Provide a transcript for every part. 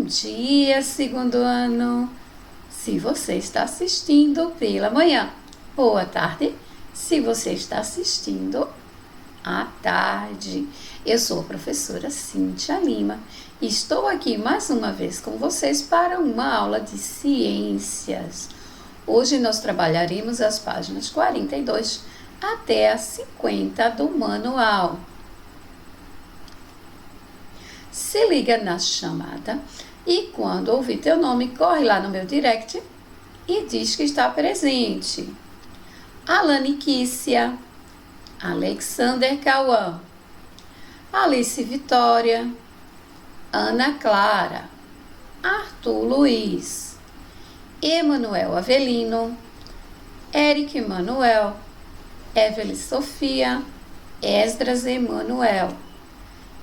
dia, segundo ano. Se você está assistindo pela manhã, boa tarde. Se você está assistindo à tarde. Eu sou a professora Cíntia Lima e estou aqui mais uma vez com vocês para uma aula de ciências. Hoje nós trabalharemos as páginas 42 até a 50 do manual. Se liga na chamada e quando ouvir teu nome, corre lá no meu direct e diz que está presente. Alane Kícia, Alexander Cauã, Alice Vitória, Ana Clara, Arthur Luiz, Emanuel Avelino, Eric Manuel, Evelyn Sofia, Esdras Emanuel,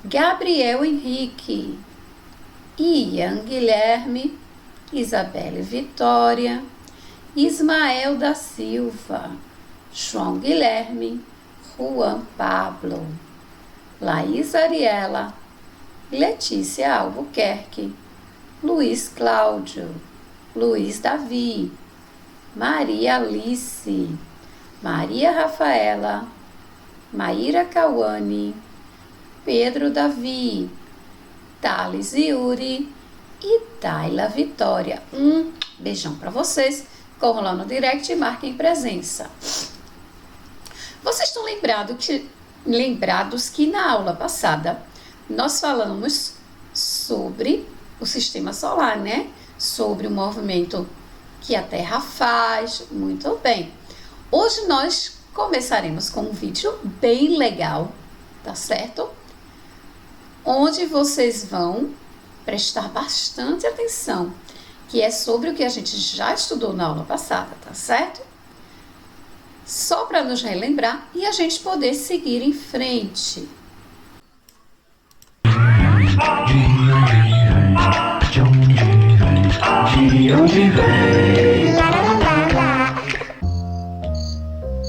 Gabriel Henrique, Ian Guilherme, Isabelle Vitória, Ismael da Silva, João Guilherme, Juan Pablo, Laís Ariela, Letícia Albuquerque, Luiz Cláudio, Luiz Davi, Maria Alice, Maria Rafaela, Maíra Cauane, Pedro Davi, Thales Yuri e Tayla Vitória. Beijão para vocês. Corram lá no direct e marquem presença. Vocês estão lembrados que na aula passada nós falamos sobre o sistema solar, né? Sobre o movimento que a Terra faz. Muito bem. Hoje nós começaremos com um vídeo bem legal, tá certo? Onde vocês vão prestar bastante atenção, que é sobre o que a gente já estudou na aula passada, tá certo? Só para nos relembrar e a gente poder seguir em frente.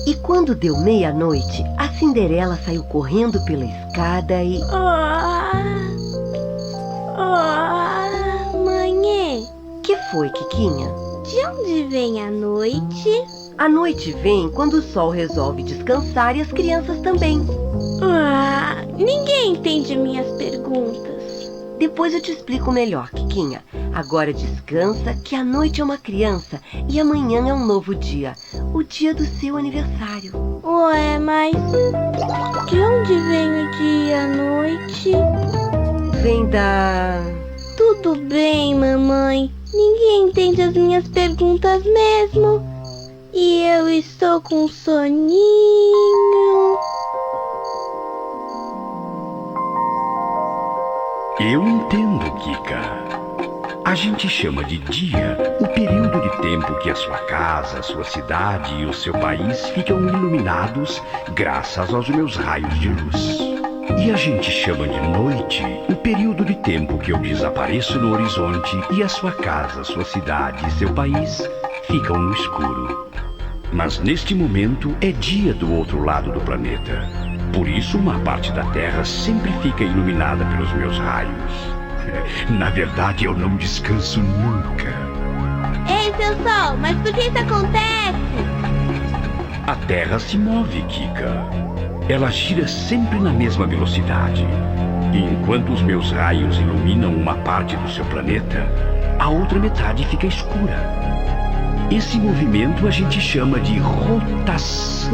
E quando deu meia-noite, a Cinderela saiu correndo pela escada e... Mãe, Que foi, Kikinha? de onde vem a noite? A noite vem quando o sol resolve descansar e as crianças também. Ninguém entende minhas perguntas. Depois eu te explico melhor, Kikinha. Agora descansa, que a noite é uma criança e amanhã é um novo dia. O dia do seu aniversário. Ué, mas de onde vem o dia e a noite? Vem da... Tudo bem, mamãe. Ninguém entende as minhas perguntas mesmo. E eu estou com soninho. Eu entendo, Kika. A gente chama de dia o período de tempo que a sua casa, a sua cidade e o seu país ficam iluminados graças aos meus raios de luz. E a gente chama de noite o período de tempo que eu desapareço no horizonte e a sua casa, sua cidade e seu país ficam no escuro. Mas neste momento é dia do outro lado do planeta. Por isso uma parte da Terra sempre fica iluminada pelos meus raios. Na verdade, eu não descanso nunca. Ei, seu sol, mas por que isso acontece? A Terra se move, Kika. Ela gira sempre na mesma velocidade. E enquanto os meus raios iluminam uma parte do seu planeta, a outra metade fica escura. Esse movimento a gente chama de rotação.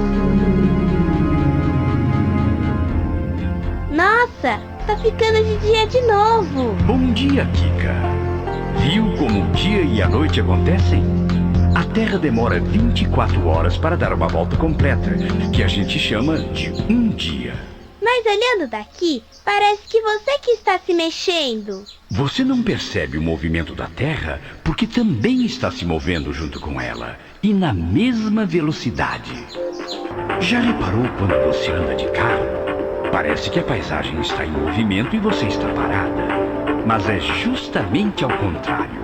Nossa, tá ficando de dia de novo. Bom dia, Kika. Viu como o dia e a noite acontecem? A Terra demora 24 horas para dar uma volta completa, que a gente chama de um dia. Mas olhando daqui, parece que você que está se mexendo. Você não percebe o movimento da Terra porque também está se movendo junto com ela, e na mesma velocidade. Já reparou quando você anda de carro? Parece que a paisagem está em movimento e você está parada. Mas é justamente ao contrário.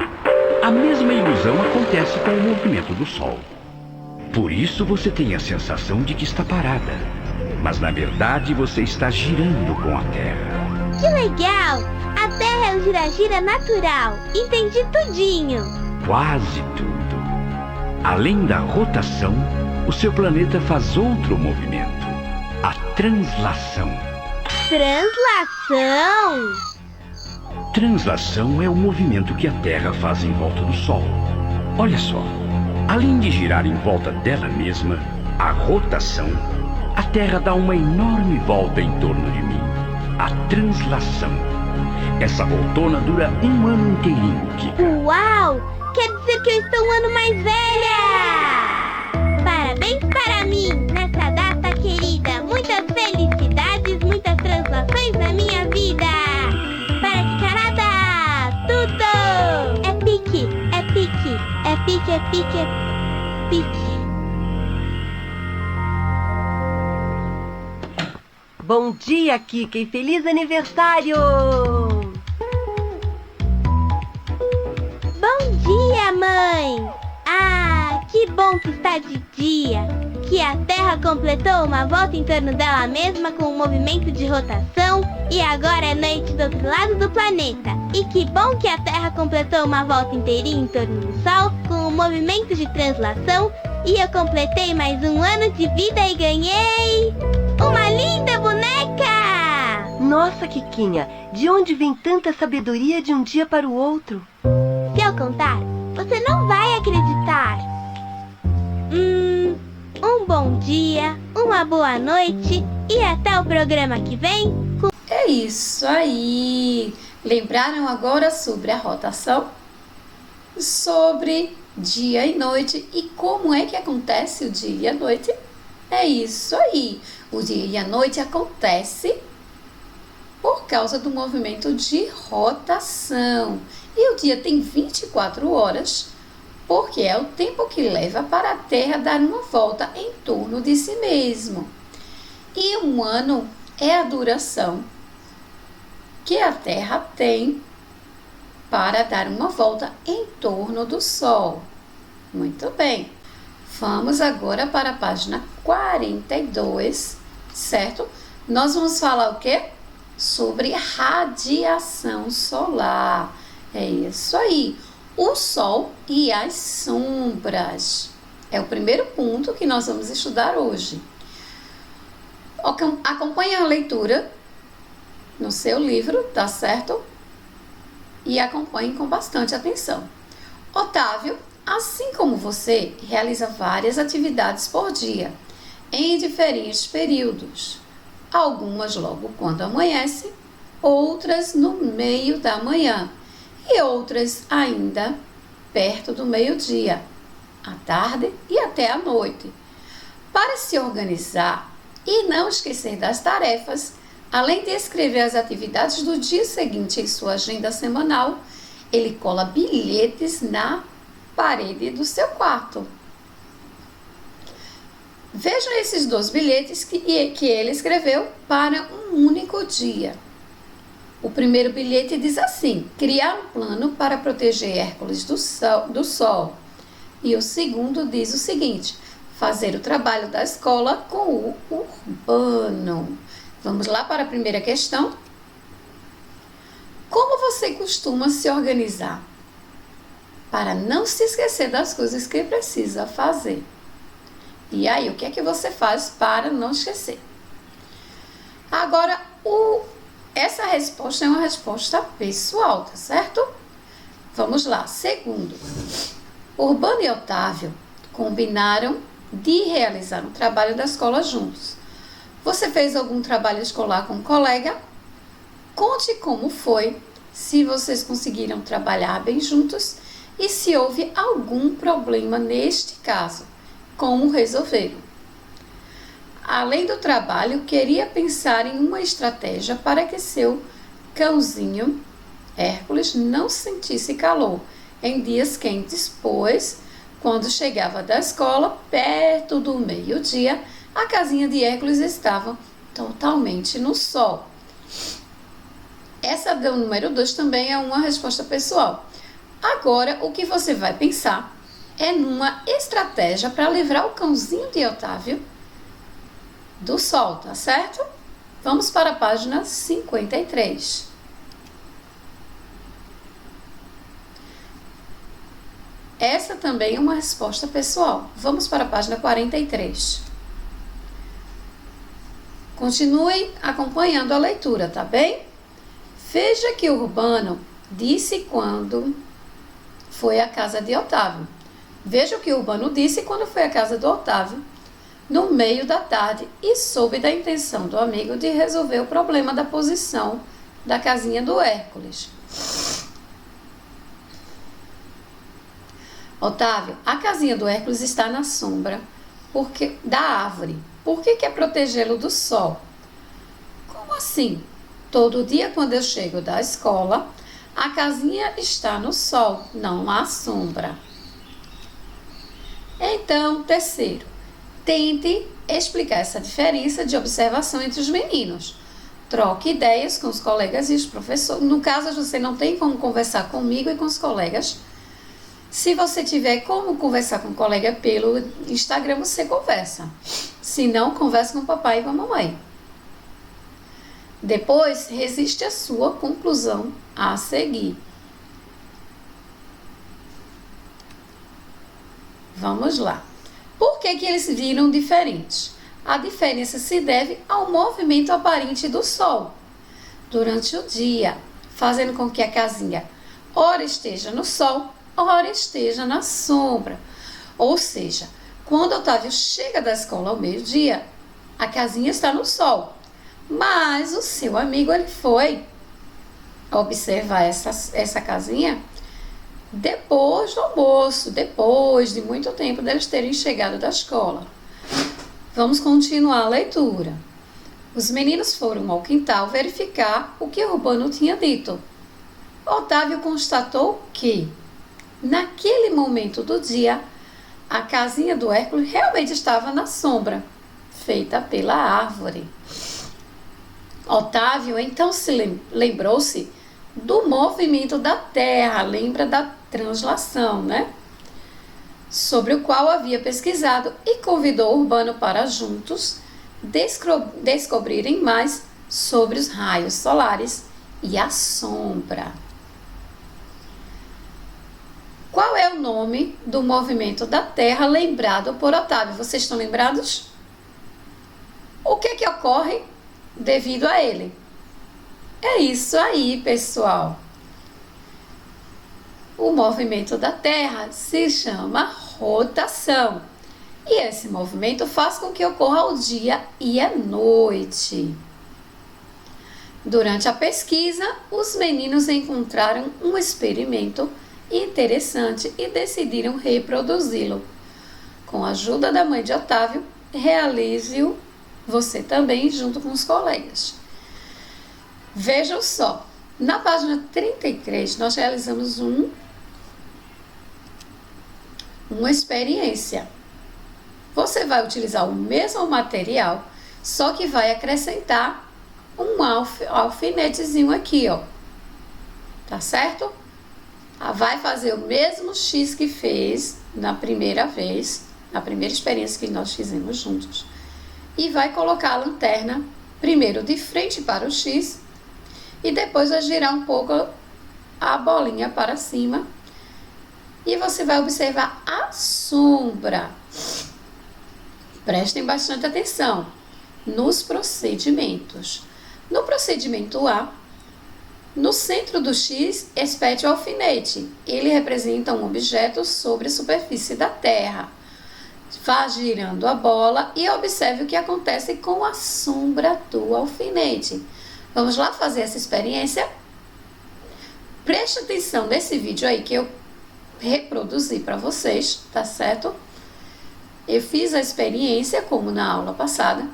A mesma ilusão acontece com o movimento do Sol. Por isso você tem a sensação de que está parada. Mas na verdade você está girando com a Terra. Que legal! A A Terra é um gira-gira natural. Entendi tudinho. Quase tudo. Além da rotação, o seu planeta faz outro movimento: a translação. Translação? Translação é o movimento que a Terra faz em volta do Sol. Olha só, além de girar em volta dela mesma, a rotação, a Terra dá uma enorme volta em torno de mim. A translação. Essa voltona dura um ano inteirinho, Kika. Uau! Quer dizer que eu estou um ano mais velha! Parabéns para mim nessa data querida. Muitas felicidades, muitas translações na minha vida. Para que carada! Tudo! É pique, é pique, é pique, é pique, é pique. Bom dia, Kika, e feliz aniversário! Bom dia, mãe! Ah, que bom que está de dia! Que a Terra completou uma volta em torno dela mesma com um movimento de rotação e agora é noite do outro lado do planeta. E que bom que a Terra completou uma volta inteirinha em torno do Sol com um movimento de translação e eu completei mais um ano de vida e ganhei uma linda boneca! Nossa, Kikinha, de onde vem tanta sabedoria de um dia para o outro? Se eu contar, você não vai acreditar. Um bom dia, uma boa noite e até o programa que vem. É isso aí! Lembraram agora sobre a rotação? Sobre dia e noite e como é que acontece o dia e a noite? É isso aí! O dia e a noite acontece por causa do movimento de rotação. E o dia tem 24 horas, porque é o tempo que leva para a Terra dar uma volta em torno de si mesmo. E um ano é a duração que a Terra tem para dar uma volta em torno do Sol. Muito bem. Vamos agora para a página 42, certo? Nós vamos falar o quê? Sobre radiação solar. É isso aí. O Sol e as sombras. É o primeiro ponto que nós vamos estudar hoje. Acompanhe a leitura no seu livro, tá certo? E acompanhe com bastante atenção. Otávio, assim como você, realiza várias atividades por dia, em diferentes períodos. Algumas logo quando amanhece, outras no meio da manhã e outras ainda perto do meio-dia, à tarde e até à noite. Para se organizar e não esquecer das tarefas, além de escrever as atividades do dia seguinte em sua agenda semanal, ele cola bilhetes na parede do seu quarto. Vejam esses 2 bilhetes que ele escreveu para um único dia. O primeiro bilhete diz assim: criar um plano para proteger Hércules do Sol. E o segundo diz o seguinte: fazer o trabalho da escola com o Urbano. Vamos lá para a primeira questão. Como você costuma se organizar para não se esquecer das coisas que precisa fazer? E aí, o que é que você faz para não esquecer? Agora, essa resposta é uma resposta pessoal, tá certo? Vamos lá. Segundo, Urbano e Otávio combinaram de realizar um trabalho da escola juntos. Você fez algum trabalho escolar com um colega? Conte como foi, se vocês conseguiram trabalhar bem juntos e se houve algum problema neste caso, como resolveram. Além do trabalho, queria pensar em uma estratégia para que seu cãozinho, Hércules, não sentisse calor em dias quentes, pois, quando chegava da escola, perto do meio-dia, a casinha de Hércules estava totalmente no sol. Essa do número 2 também é uma resposta pessoal. Agora, o que você vai pensar é numa estratégia para livrar o cãozinho de Otávio do sol, tá certo? Vamos para a página 53. Essa também é uma resposta pessoal. Vamos para a página 43. Continuem acompanhando a leitura, tá bem? Veja que Urbano disse quando foi à casa de Otávio. Veja o que Urbano disse quando foi à casa do Otávio, no meio da tarde, e soube da intenção do amigo de resolver o problema da posição da casinha do Hércules. Otávio, a casinha do Hércules está na sombra da árvore. Por que quer protegê-lo do sol? Como assim? Todo dia quando eu chego da escola, a casinha está no sol, não há sombra. Então, terceiro, tente explicar essa diferença de observação entre os meninos. Troque ideias com os colegas e os professores. No caso, você não tem como conversar comigo e com os colegas. Se você tiver como conversar com o colega pelo Instagram, você conversa. Se não, converse com o papai e com a mamãe. Depois, resiste a sua conclusão a seguir. Vamos lá. Por que eles viram diferentes? A diferença se deve ao movimento aparente do Sol durante o dia, fazendo com que a casinha ora esteja no Sol, ora esteja na sombra. Ou seja, quando Otávio chega da escola ao meio-dia, a casinha está no Sol. Mas o seu amigo, ele foi observar essa casinha depois do almoço, depois de muito tempo deles terem chegado da escola. Vamos continuar a leitura. Os meninos foram ao quintal verificar o que Urbano tinha dito. Otávio constatou que, naquele momento do dia, a casinha do Hércules realmente estava na sombra, feita pela árvore. Otávio então lembrou-se do movimento da terra, lembra da translação, né? Sobre o qual havia pesquisado e convidou Urbano para juntos descobrirem mais sobre os raios solares e a sombra. Qual é o nome do movimento da Terra lembrado por Otávio? Vocês estão lembrados? O que ocorre devido a ele? É isso aí, pessoal. O movimento da Terra se chama rotação. E esse movimento faz com que ocorra o dia e a noite. Durante a pesquisa, os meninos encontraram um experimento interessante e decidiram reproduzi-lo. Com a ajuda da mãe de Otávio, realize-o você também junto com os colegas. Vejam só, na página 33 nós realizamos uma experiência. Você vai utilizar o mesmo material, só que vai acrescentar um alfinetezinho aqui, ó. Tá certo? Vai fazer o mesmo X que fez na primeira vez, na primeira experiência que nós fizemos juntos. E vai colocar a lanterna primeiro de frente para o X e depois vai girar um pouco a bolinha para cima. E você vai observar a sombra. Prestem bastante atenção nos procedimentos. No procedimento A, no centro do X, espete o alfinete. Ele representa um objeto sobre a superfície da Terra. Vá girando a bola e observe o que acontece com a sombra do alfinete. Vamos lá fazer essa experiência? Preste atenção nesse vídeo aí que eu reproduzi para vocês, tá certo? Eu fiz a experiência como na aula passada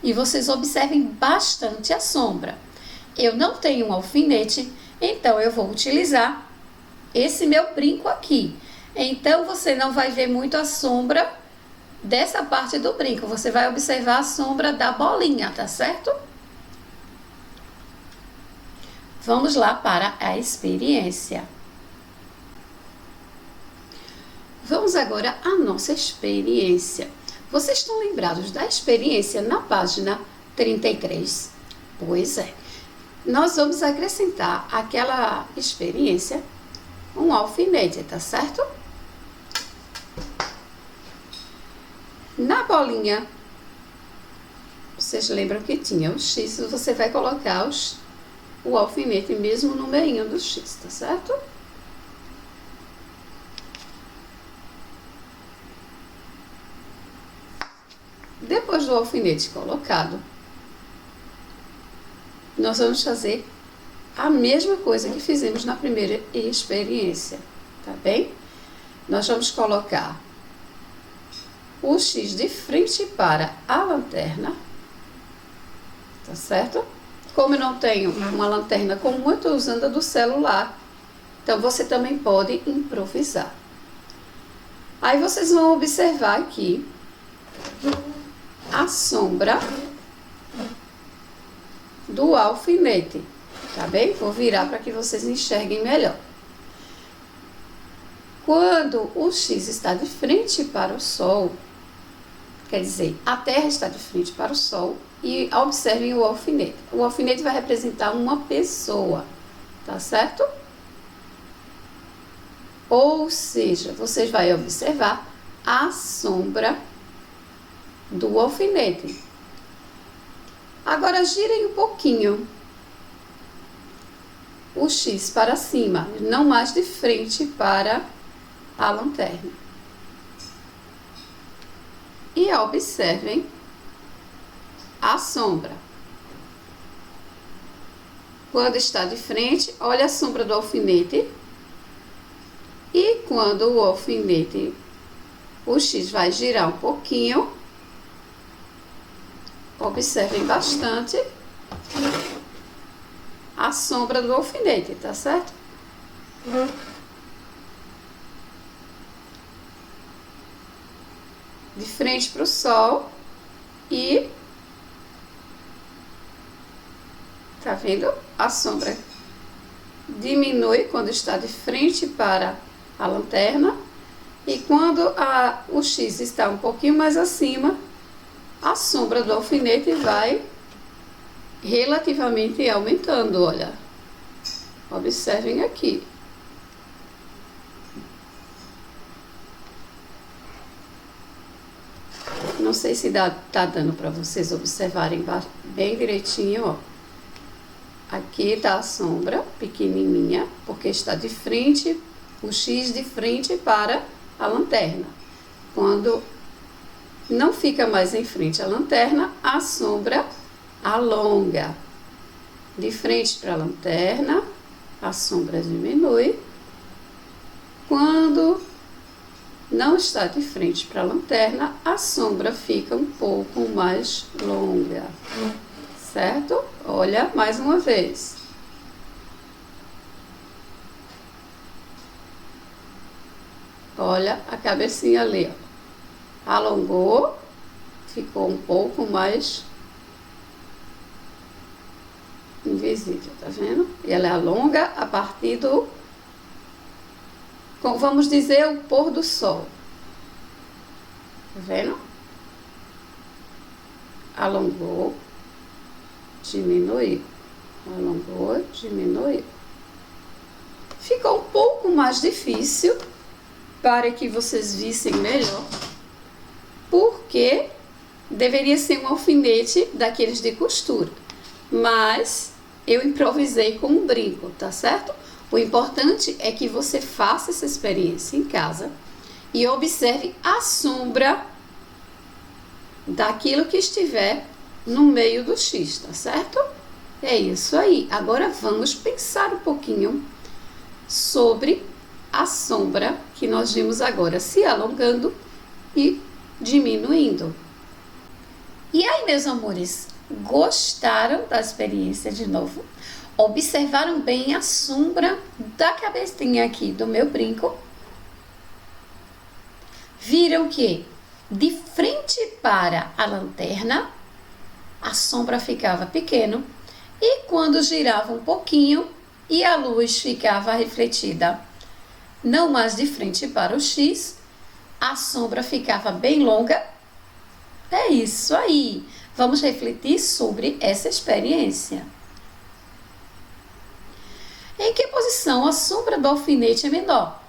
e vocês observem bastante a sombra. Eu não tenho um alfinete, então eu vou utilizar esse meu brinco aqui. Então você não vai ver muito a sombra dessa parte do brinco, você vai observar a sombra da bolinha, tá certo? Vamos lá para a experiência. Vamos agora à nossa experiência. Vocês estão lembrados da experiência na página 33? Pois é. Nós vamos acrescentar àquela experiência um alfinete, tá certo? colinha, vocês lembram que tinha o X, você vai colocar o alfinete mesmo no meio do X, tá certo? Depois do alfinete colocado, nós vamos fazer a mesma coisa que fizemos na primeira experiência, tá bem? Nós vamos colocar o X de frente para a lanterna, tá certo? Como eu não tenho uma lanterna comum, eu estou usando a do celular, então você também pode improvisar. Aí vocês vão observar aqui a sombra do alfinete, tá bem? Vou virar para que vocês enxerguem melhor. Quando o X está de frente para o Sol, quer dizer, a Terra está de frente para o Sol, e observem o alfinete. O alfinete vai representar uma pessoa, tá certo? Ou seja, vocês vão observar a sombra do alfinete. Agora girem um pouquinho o X para cima, não mais de frente para a lanterna. E observem a sombra. Quando está de frente, olha a sombra do alfinete. E quando o alfinete, o X vai girar um pouquinho, observem bastante a sombra do alfinete, tá certo? De frente para o Sol e tá vendo? A sombra diminui quando está de frente para a lanterna e quando o X está um pouquinho mais acima, a sombra do alfinete vai relativamente aumentando, olha. Observem aqui. Não sei se tá dando para vocês observarem bem direitinho, ó. Aqui está a sombra pequenininha, porque está de frente, o X de frente para a lanterna. Quando não fica mais em frente à lanterna, a sombra alonga. De frente para a lanterna, a sombra diminui. Quando não está de frente para a lanterna, a sombra fica um pouco mais longa. Certo? Olha, mais uma vez. Olha a cabecinha ali, ó. Alongou, ficou um pouco mais invisível, tá vendo? E ela alonga a partir do, vamos dizer, o pôr do sol. Tá vendo? Alongou, diminuiu, alongou, diminuiu. Ficou um pouco mais difícil para que vocês vissem melhor, porque deveria ser um alfinete daqueles de costura, mas eu improvisei com um brinco, tá certo? O importante é que você faça essa experiência em casa e observe a sombra daquilo que estiver no meio do X, tá certo? É isso aí. Agora vamos pensar um pouquinho sobre a sombra que nós vimos agora se alongando e diminuindo. E aí, meus amores, gostaram da experiência de novo? Observaram bem a sombra da cabecinha aqui do meu brinco? Viram que de frente para a lanterna, a sombra ficava pequena e quando girava um pouquinho e a luz ficava refletida, não mais de frente para o X, a sombra ficava bem longa. É isso aí. Vamos refletir sobre essa experiência. Em que posição a sombra do alfinete é menor?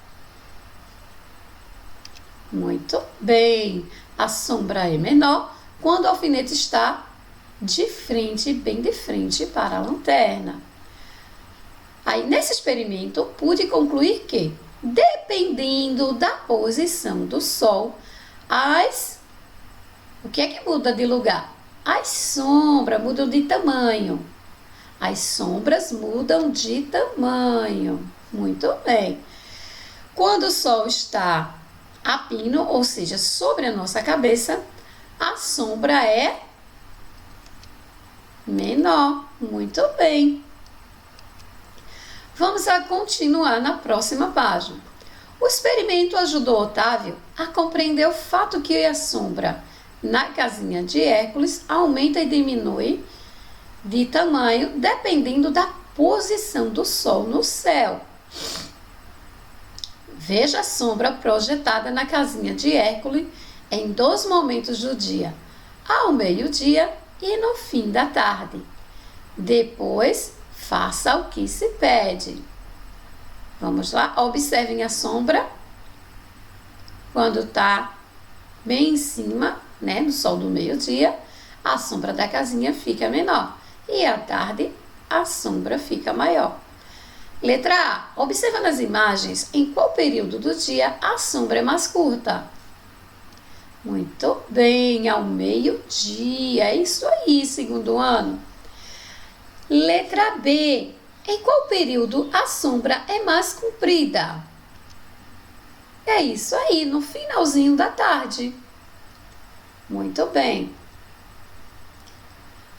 Muito bem. A sombra é menor quando o alfinete está de frente, bem de frente para a lanterna. Aí, nesse experimento, pude concluir que, dependendo da posição do sol, o que é que muda de lugar? As sombras mudam de tamanho. As sombras mudam de tamanho. Muito bem. Quando o sol está a pino, ou seja, sobre a nossa cabeça, a sombra é menor. Muito bem. Vamos a continuar na próxima página. O experimento ajudou Otávio a compreender o fato que a sombra na casinha de Hércules aumenta e diminui de tamanho dependendo da posição do sol no céu. Veja a sombra projetada na casinha de Hércules em 2 momentos do dia, ao meio-dia e no fim da tarde. Depois, faça o que se pede. Vamos lá, observem a sombra quando está bem em cima, né, no sol do meio-dia, a sombra da casinha fica menor e à tarde a sombra fica maior. Letra A. Observa nas imagens em qual período do dia a sombra é mais curta. Muito bem, ao meio-dia. É isso aí, segundo ano. Letra B. Em qual período a sombra é mais comprida? É isso aí, no finalzinho da tarde. Muito bem.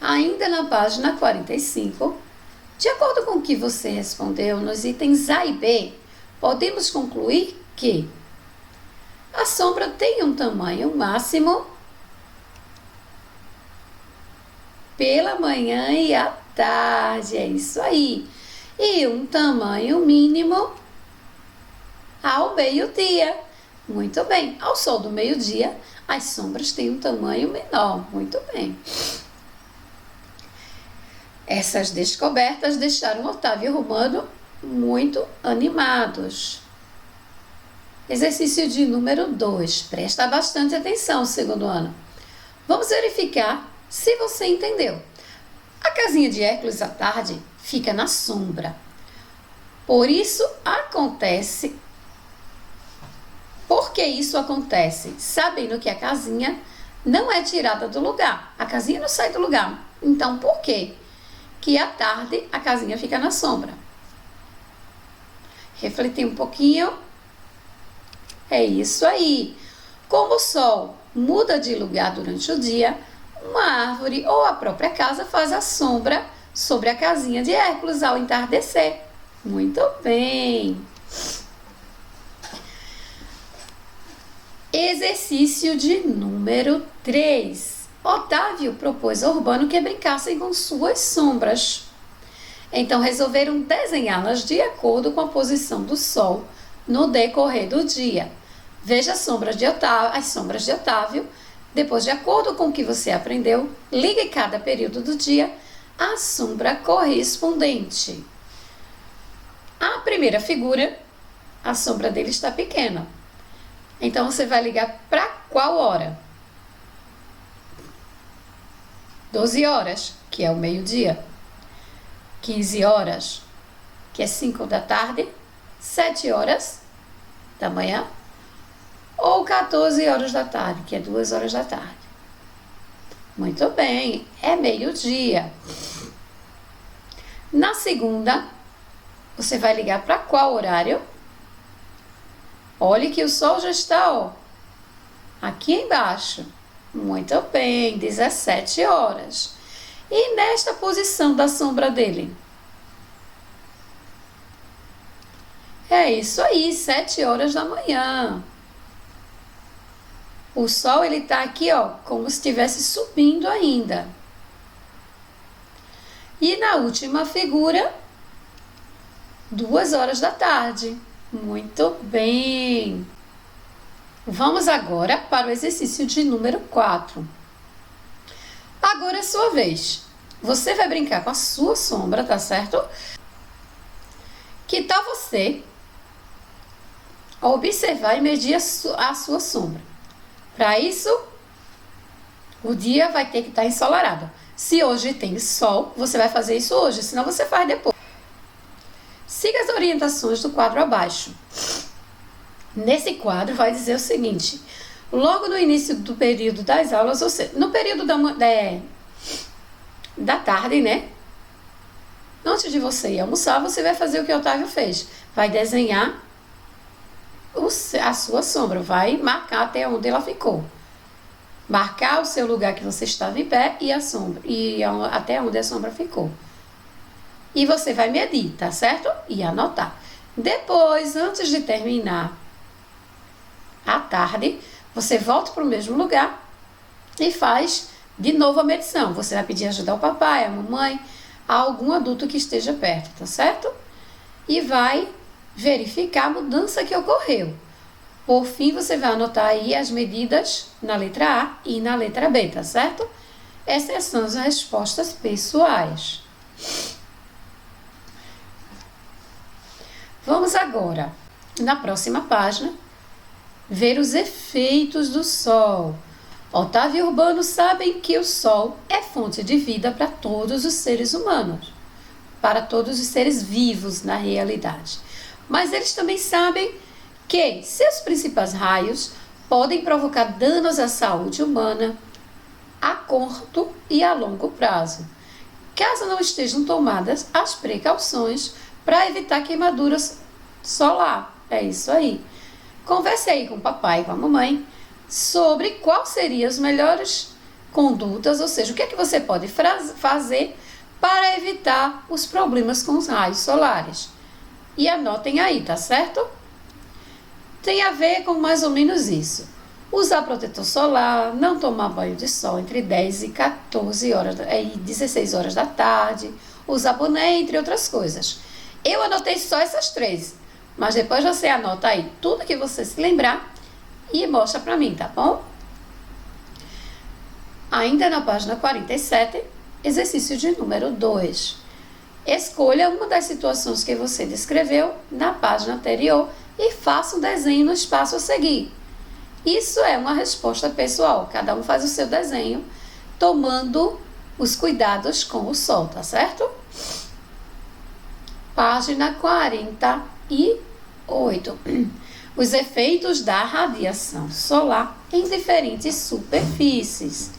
Ainda na página 45, de acordo com o que você respondeu nos itens A e B, podemos concluir que a sombra tem um tamanho máximo pela manhã e à tarde, é isso aí, e um tamanho mínimo ao meio-dia. Muito bem, ao sol do meio-dia, as sombras têm um tamanho menor. Muito bem. Essas descobertas deixaram Otávio e Romano muito animados. Exercício de número 2. Presta bastante atenção, segundo ano. Vamos verificar se você entendeu. A casinha de Hércules à tarde fica na sombra. Por que isso acontece? Sabendo que a casinha não é tirada do lugar. A casinha não sai do lugar. Então, por quê? Que à tarde a casinha fica na sombra. Refletir um pouquinho. É isso aí. Como o sol muda de lugar durante o dia, uma árvore ou a própria casa faz a sombra sobre a casinha de Hércules ao entardecer. Muito bem. Exercício de número 3. Otávio propôs a Urbano que brincassem com suas sombras. Então, resolveram desenhá-las de acordo com a posição do sol no decorrer do dia. Veja as sombras de Otávio. Depois, de acordo com o que você aprendeu, ligue cada período do dia à sombra correspondente. A primeira figura, a sombra dele está pequena. Então, você vai ligar para qual hora? 12 horas, que é o meio-dia. 15 horas, que é 5 da tarde. 7 horas da manhã. Ou 14 horas da tarde, que é 2 horas da tarde. Muito bem, é meio-dia. Na segunda, você vai ligar para qual horário? Olhe que o sol já está, aqui embaixo. Muito bem, 17 horas. E nesta posição da sombra dele? É isso aí, 7 horas da manhã. O sol, ele está aqui, como se estivesse subindo ainda. E na última figura, 2 horas da tarde. Muito bem. Vamos agora para o exercício de número 4. Agora é sua vez. Você vai brincar com a sua sombra, tá certo? Que tal você observar e medir a sua sombra? Para isso, o dia vai ter que estar ensolarado. Se hoje tem sol, você vai fazer isso hoje, senão você faz depois. Siga as orientações do quadro abaixo. Nesse quadro vai dizer o seguinte: logo no início do período das aulas, ou seja, no período da tarde, né? Antes de você ir almoçar, você vai fazer o que o Otávio fez. Vai desenhar a sua sombra, vai marcar até onde ela ficou. Marcar o seu lugar que você estava em pé e a sombra, e até onde a sombra ficou. E você vai medir, tá certo? E anotar. Depois, antes de terminar à tarde, você volta para o mesmo lugar e faz de novo a medição. Você vai pedir ajuda ao papai, à mamãe, a algum adulto que esteja perto, tá certo? E vai verificar a mudança que ocorreu. Por fim, você vai anotar aí as medidas na letra A e na letra B, tá certo? Essas são as respostas pessoais. Vamos agora, na próxima página, ver os efeitos do Sol. Otávio e Urbano sabem que o Sol é fonte de vida para todos os seres humanos, para todos os seres vivos na realidade. Mas eles também sabem que seus principais raios podem provocar danos à saúde humana a curto e a longo prazo, caso não estejam tomadas as precauções para evitar queimaduras solar. É isso aí. Converse aí com o papai e com a mamãe sobre quais seriam as melhores condutas, ou seja, o que é que você pode fazer para evitar os problemas com os raios solares. E anotem aí, tá certo? Tem a ver com mais ou menos isso. Usar protetor solar, não tomar banho de sol entre 10 e 14 horas e 16 horas da tarde, usar boné, entre outras coisas. Eu anotei só essas 3, mas depois você anota aí tudo que você se lembrar e mostra para mim, tá bom? Ainda na página 47, exercício de número 2. Escolha uma das situações que você descreveu na página anterior e faça um desenho no espaço a seguir. Isso é uma resposta pessoal, cada um faz o seu desenho, tomando os cuidados com o sol, tá certo? Página 48. Os efeitos da radiação solar em diferentes superfícies.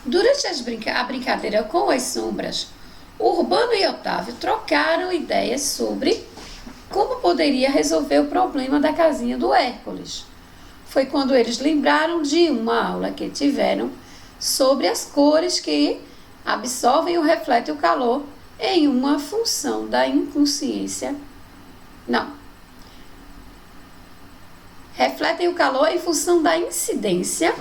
Durante a brincadeira com as sombras, Urbano e Otávio trocaram ideias sobre como poderia resolver o problema da casinha do Hércules. Foi quando eles lembraram de uma aula que tiveram sobre as cores que absorvem ou refletem o calor em uma função da inconsciência. Não. Refletem o calor em função da incidência,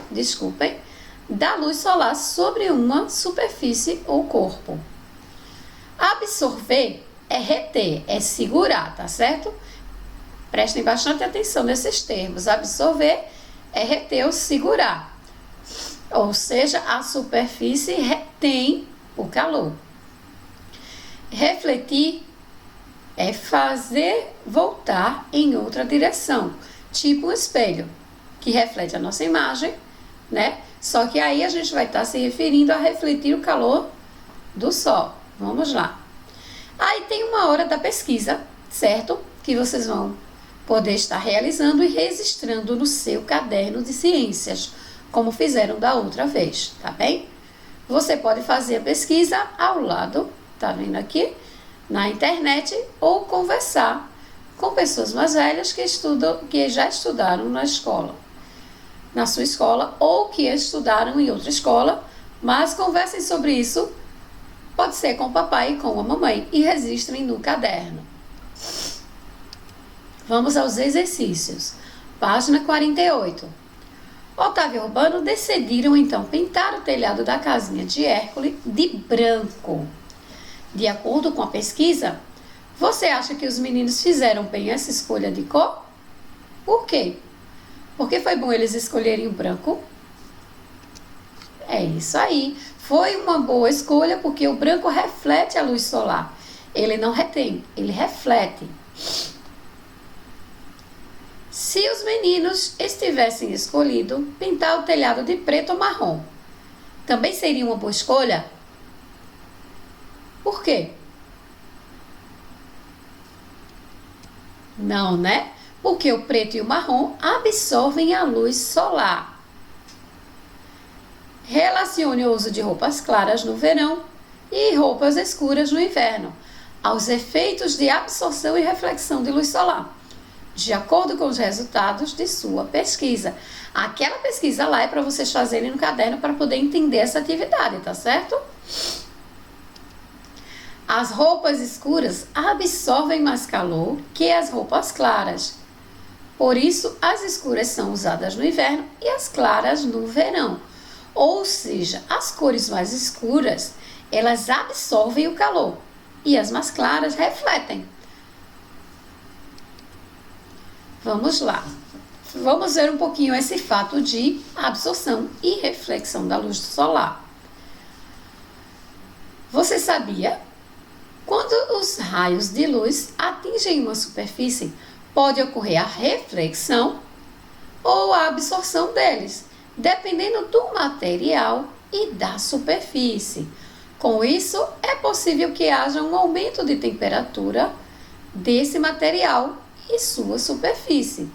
da luz solar sobre uma superfície ou corpo. Absorver é reter, é segurar, tá certo? Prestem bastante atenção nesses termos. Absorver é reter ou segurar. Ou seja, a superfície retém o calor. Refletir é fazer voltar em outra direção, tipo um espelho, que reflete a nossa imagem, né? Só que aí a gente vai estar se referindo a refletir o calor do sol. Vamos lá. Aí tem uma hora da pesquisa, certo? Que vocês vão poder estar realizando e registrando no seu caderno de ciências, como fizeram da outra vez, tá bem? Você pode fazer a pesquisa ao lado, tá vendo aqui, na internet, ou conversar com pessoas mais velhas que já estudaram na escola, na sua escola, ou que estudaram em outra escola, mas conversem sobre isso, pode ser com o papai e com a mamãe, e registrem no caderno. Vamos aos exercícios. Página 48. Otávio e Urbano decidiram então pintar o telhado da casinha de Hércules de branco. De acordo com a pesquisa, você acha que os meninos fizeram bem essa escolha de cor? Por quê? Porque foi bom eles escolherem o branco? É isso aí. Foi uma boa escolha porque o branco reflete a luz solar. Ele não retém, ele reflete. Se os meninos estivessem escolhido pintar o telhado de preto ou marrom, também seria uma boa escolha? Por quê? Não, né? Porque o preto e o marrom absorvem a luz solar. Relacione o uso de roupas claras no verão e roupas escuras no inverno aos efeitos de absorção e reflexão de luz solar, de acordo com os resultados de sua pesquisa. Aquela pesquisa lá é para vocês fazerem no caderno para poder entender essa atividade, tá certo? As roupas escuras absorvem mais calor que as roupas claras. Por isso, as escuras são usadas no inverno e as claras no verão. Ou seja, as cores mais escuras, elas absorvem o calor e as mais claras refletem. Vamos lá. Vamos ver um pouquinho esse fato de absorção e reflexão da luz solar. Você sabia? Quando os raios de luz atingem uma superfície, pode ocorrer a reflexão ou a absorção deles, dependendo do material e da superfície. Com isso, é possível que haja um aumento de temperatura desse material e sua superfície.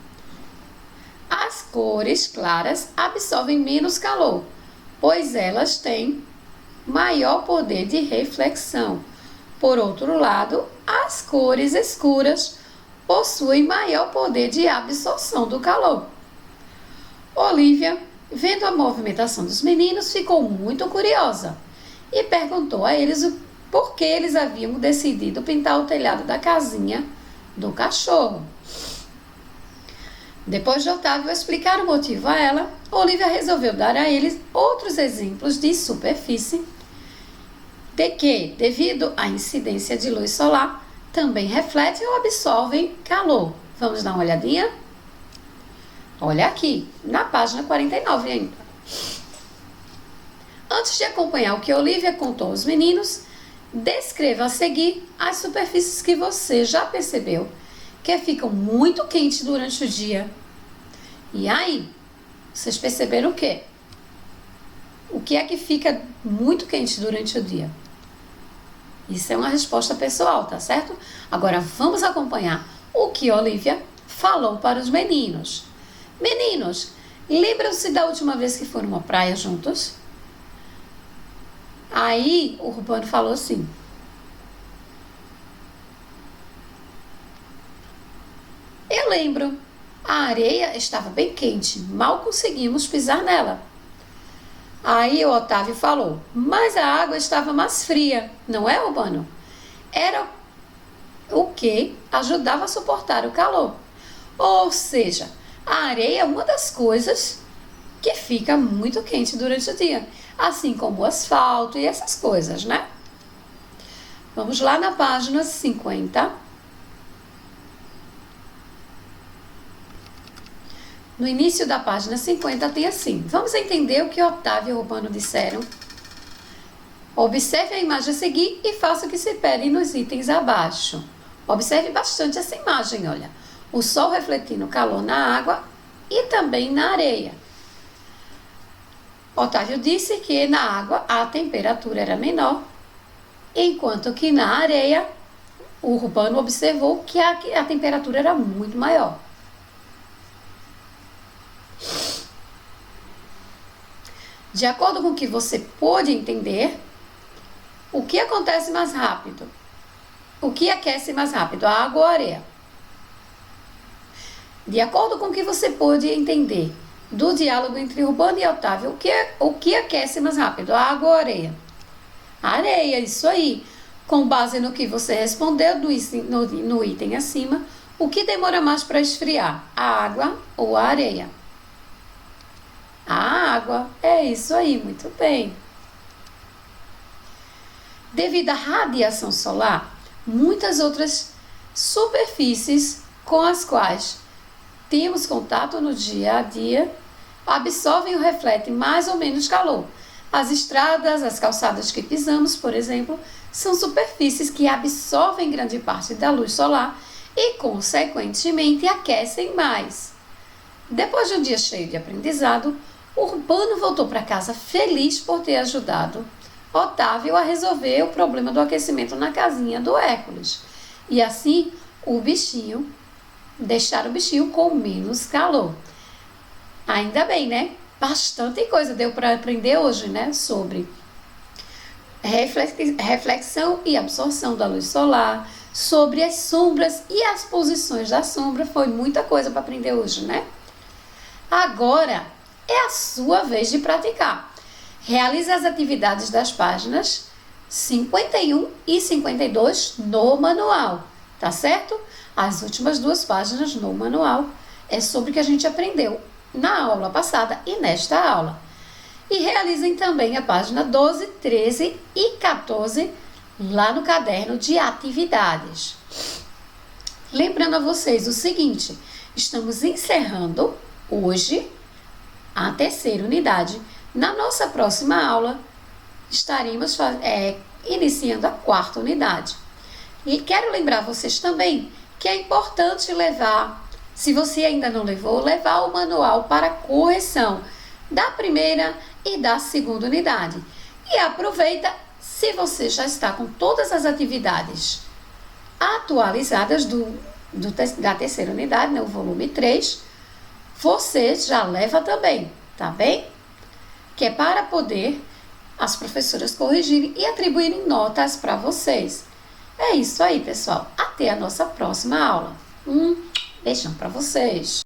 As cores claras absorvem menos calor, pois elas têm maior poder de reflexão. Por outro lado, as cores escuras possuem maior poder de absorção do calor. Olivia, vendo a movimentação dos meninos, ficou muito curiosa e perguntou a eles o porquê eles haviam decidido pintar o telhado da casinha do cachorro. Depois de Otávio explicar o motivo a ela, Olivia resolveu dar a eles outros exemplos de superfície de que, devido à incidência de luz solar, também refletem ou absorvem calor. Vamos dar uma olhadinha? Olha aqui, na página 49 ainda. Antes de acompanhar o que Olivia contou aos meninos, descreva a seguir as superfícies que você já percebeu que ficam muito quentes durante o dia. E aí, vocês perceberam o quê? O que é que fica muito quente durante o dia? Isso é uma resposta pessoal, tá certo? Agora vamos acompanhar o que Olivia falou para os meninos. Meninos, lembram-se da última vez que foram à praia juntos? Aí o Urbano falou assim: eu lembro, a areia estava bem quente, mal conseguimos pisar nela. Aí o Otávio falou: mas a água estava mais fria, não é, Urbano? Era o que ajudava a suportar o calor. Ou seja, a areia é uma das coisas que fica muito quente durante o dia, assim como o asfalto e essas coisas, né? Vamos lá na página 50. No início da página 50 tem assim: vamos entender o que Otávio e Urbano disseram. Observe a imagem a seguir e faça o que se pede nos itens abaixo. Observe bastante essa imagem, olha. O sol refletindo calor na água e também na areia. Otávio disse que na água a temperatura era menor, enquanto que na areia o Urbano observou que a temperatura era muito maior. De acordo com o que você pôde entender, o que acontece mais rápido? O que aquece mais rápido, a água ou a areia? De acordo com o que você pôde entender do diálogo entre Urbano e Otávio, o que aquece mais rápido, a água ou a areia? A areia, isso aí. Com base no que você respondeu no item acima, o que demora mais para esfriar, a água ou a areia? A água, é isso aí, muito bem. Devido à radiação solar, muitas outras superfícies com as quais temos contato no dia a dia absorvem ou refletem mais ou menos calor. As estradas, as calçadas que pisamos, por exemplo, são superfícies que absorvem grande parte da luz solar e, consequentemente, aquecem mais. Depois de um dia cheio de aprendizado, Urbano voltou para casa feliz por ter ajudado Otávio a resolver o problema do aquecimento na casinha do Hércules. E assim, deixar o bichinho com menos calor. Ainda bem, né? Bastante coisa deu para aprender hoje, né? Sobre reflexão e absorção da luz solar, sobre as sombras e as posições da sombra. Foi muita coisa para aprender hoje, né? Agora é a sua vez de praticar. Realize as atividades das páginas 51 e 52 no manual, tá certo? As últimas 2 páginas no manual é sobre o que a gente aprendeu na aula passada e nesta aula. E realizem também a página 12, 13 e 14 lá no caderno de atividades. Lembrando a vocês o seguinte, estamos encerrando hoje a 3ª unidade. Na nossa próxima aula, estaremos iniciando a 4ª unidade. E quero lembrar vocês também que é importante levar, se você ainda não levou, levar o manual para correção da 1ª e da 2ª unidade. E aproveita, se você já está com todas as atividades atualizadas da 3ª unidade, né, o volume 3, você já leva também, tá bem? Que é para poder as professoras corrigirem e atribuírem notas para vocês. É isso aí, pessoal. Até a nossa próxima aula. Beijão para vocês.